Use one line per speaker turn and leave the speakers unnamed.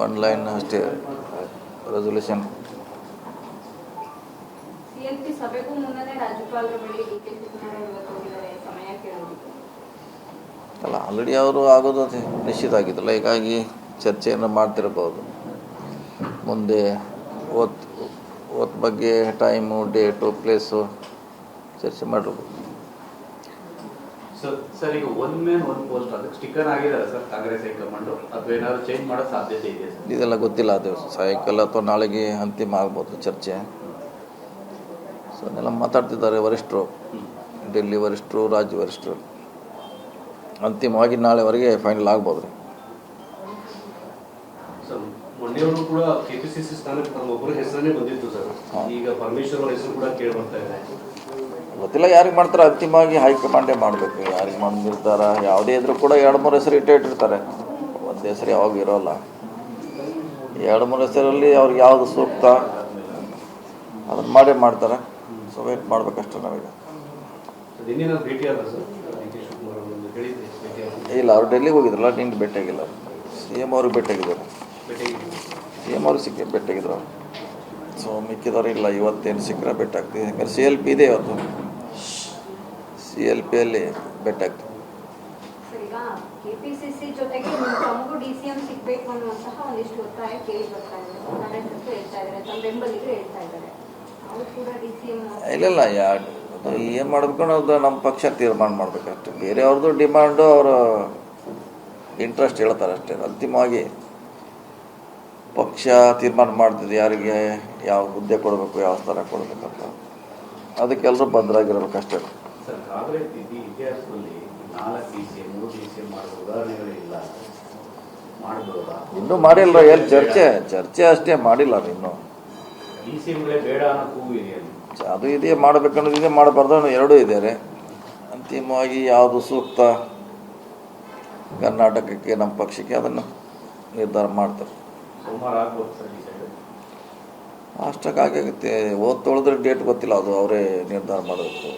One line ಅಷ್ಟೇ resolution.
CLP ಸಭೆಗೂ ಮುನ್ನನೇ ರಾಜ್ಯಪಾಲರ ಬಳಿ ಡಿಕೆ ಶಿವಕುಮಾರ್ ಇವತ್ತು ಹೋಗಿದ್ದಾರೆ ಸಮಯ ಕೇಳೋದಕ್ಕೆ.
ಅಲ್ಲ, ಆಲ್ರೆಡಿ ಅವರು ಆಗೋದು ನಿಶ್ಚಿತ ಆಗಿದ್ದಲ್ಲ, ಹೀಗಾಗಿ ಚರ್ಚೆಯನ್ನು ಮಾಡ್ತಿರ್ಬೋದು. ಮುಂದೆ ಓತ್ ಬಗ್ಗೆ ಟೈಮು, ಡೇಟು, ಪ್ಲೇಸು ಚರ್ಚೆ ಮಾಡಿರ್ಬೋದು.
ಸರ್ ಈಗ ಒನ್ ಮ್ಯಾನ್ ಒನ್ ಪೋಸ್ಟ್ ಅದಕ್ಕೆ ಸ್ಟಿಕ್ಕರ್ ಆಗಿದ್ದಾರೆ ಸರ್ ಕಾಂಗ್ರೆಸ್ ಹೈಕಮಾಂಡ್, ಅಥವಾ ಏನಾದ್ರು ಚೇಂಜ್ ಮಾಡೋ ಸಾಧ್ಯತೆ ಇದೆ ಸರ್?
ಇದೆಲ್ಲ ಗೊತ್ತಿಲ್ಲ, ಅದು ಸಾಯಂಕಾಲ ಅಥವಾ ನಾಳೆಗೆ ಅಂತಿಮ ಆಗ್ಬೋದು ಚರ್ಚೆ. ಸೊ ಅದನ್ನೆಲ್ಲ ಮಾತಾಡ್ತಿದ್ದಾರೆ ವರಿಷ್ಠರು, ಡೆಲ್ಲಿ ವರಿಷ್ಠರು, ರಾಜ್ಯ ವರಿಷ್ಠರು. ಅಂತಿಮವಾಗಿ ನಾಳೆವರೆಗೆ ಫೈನಲ್ ಆಗ್ಬೋದು ರೀ.
ಸರ್ ಮೊನ್ನೆಯವರು ಕೂಡ ಕೆಪಿಸಿಸಿ ಸ್ಥಾನಕ್ಕೆ ತಮ್ಮೊಬ್ಬರ ಹೆಸರನ್ನೇ ಬಂದಿತ್ತು ಸರ್, ಈಗ ಪರಮೇಶ್ವರ್ ಅವರ ಹೆಸರು ಕೂಡ ಕೇಳಿ ಬರ್ತಾ ಇದೆ.
ಗೊತ್ತಿಲ್ಲ ಯಾರಿಗೆ ಮಾಡ್ತಾರೆ, ಅಂತಿಮವಾಗಿ ಹೈಕಮಾಂಡೇ ಮಾಡಬೇಕು. ಯಾರಿಗೆ ಮಾಡಿ ನಿರ್ಧಾರ ಯಾವುದೇ ಇದ್ರೂ ಕೂಡ 2-3 ಹೆಸರು ಇಟ್ಟಿರ್ತಾರೆ. ಒಂದು ಹೆಸರು ಯಾವಾಗ ಇರೋಲ್ಲ. 2-3 ಹೆಸರಲ್ಲಿ ಅವ್ರಿಗೆ ಯಾವುದು ಸೂಕ್ತ ಅದನ್ನು ಮಾಡೇ ಮಾಡ್ತಾರೆ. ಸೊ ವೇಟ್ ಮಾಡ್ಬೇಕಷ್ಟೇ ನಾವೀಗ. ಇಲ್ಲ, ಅವ್ರು ಡೆಲ್ಲಿಗೆ ಹೋಗಿದ್ರಲ್ಲ, ನಿಂಗೆ ಭೇಟಿಯಾಗಿಲ್ಲ. CM ಅವ್ರಿಗೆ ಭೇಟಿಯಾಗಿದ್ದಾರೆ. CM ಅವ್ರಿಗೆ ಭೇಟಿಯಾಗಿದ್ರು ಅವರು. ಸೊ ಮಿಕ್ಕಿದವರು ಇಲ್ಲ, ಇವತ್ತೇನು ಸಿಕ್ಕರೆ ಭೇಟಿಯಾಗ್ತೀವಿ. ಯಾಕಂದ್ರೆ CLP ಇದೆ ಇವತ್ತು, CLPಯಲ್ಲಿ ಭೇಟಿಯಾಗ್ತೀವಿ.
ಈಗ ಕೆಪಿಸಿಸಿ ಜೊತೆಗೆ ತಮಗೂ DCM ಸಿಗಬೇಕು ಅನ್ನುವಂತಹ ಒಂದಿಷ್ಟು ಒತ್ತಾಯ ಕೇಳಿ ಬರ್ತಾ ಇದೆ. ಕಾರ್ಯಕರ್ತರು ಹೇಳ್ತಾ ಇದ್ದಾರೆ, ತಮ್ಮ ಬೆಂಬಲಿಗರು ಹೇಳ್ತಾ ಇದ್ದಾರೆ, ಅವರು ಕೂಡ DCM
ಇಲ್ಲ ಏನು ಮಾಡಬೇಕು ಅನ್ನೋದು ನಮ್ಮ ಪಕ್ಷ ತೀರ್ಮಾನ ಮಾಡಬೇಕಷ್ಟೆ. ಬೇರೆಯವ್ರದ್ದು ಡಿಮಾಂಡು ಅವರ ಇಂಟ್ರೆಸ್ಟ್ ಹೇಳ್ತಾರೆ ಅಷ್ಟೇ. ಅಂತಿಮವಾಗಿ ಪಕ್ಷ ತೀರ್ಮಾನ ಮಾಡ್ತಿದೆ ಯಾರಿಗೆ ಯಾವ ಹುದ್ದೆ ಕೊಡಬೇಕು, ಯಾವ ಸ್ಥಾನ ಕೊಡಬೇಕಂತ. ಅದಕ್ಕೆಲ್ಲರೂ ಬದ್ಧರಾಗಿರ್ಬೇಕಷ್ಟೇ.
ಸರ್, ಕಾಂಗ್ರೆಸ್ ಇತಿಹಾಸದಲ್ಲಿ 4 DCM 3 DCM ಮಾಡುವ ಉದಾಹರಣೆಗಳಿಲ್ಲ, ಮಾಡಬಹುದಾ?
ಇನ್ನೂ ಮಾಡಿಲ್ಲ, ಏನು ಚರ್ಚೆ ಅಷ್ಟೇ ಮಾಡಿಲ್ಲ ಇನ್ನೂ.
DCMಗಳೇ ಬೇಡ ಅನ್ನೋ ಕೂಗು ಇದೆಯಲ್ಲ,
ಅದು ಇದೆ, ಮಾಡಬೇಕನ್ನೋದಿದೆ, ಮಾಡಬಾರ್ದು ಅನ್ನೋ ಎರಡೂ ಇದ್ದಾರೆ. ಅಂತಿಮವಾಗಿ ಯಾವುದು ಸೂಕ್ತ ಕರ್ನಾಟಕಕ್ಕೆ, ನಮ್ಮ ಪಕ್ಷಕ್ಕೆ, ಅದನ್ನು ನಿರ್ಧಾರ ಮಾಡ್ತಾರೆ.
ಸೋಮವಾರ ಆಗ್ಬೋದು ಸರ್ ಈ ಸೈಡ್?
ಅಷ್ಟಕ್ಕಾಗುತ್ತೆ. ಓದ್ ತೊಳೆದ್ರೆ ಡೇಟ್ ಗೊತ್ತಿಲ್ಲ, ಅದು ಅವರೇ ನಿರ್ಧಾರ ಮಾಡಬೇಕು.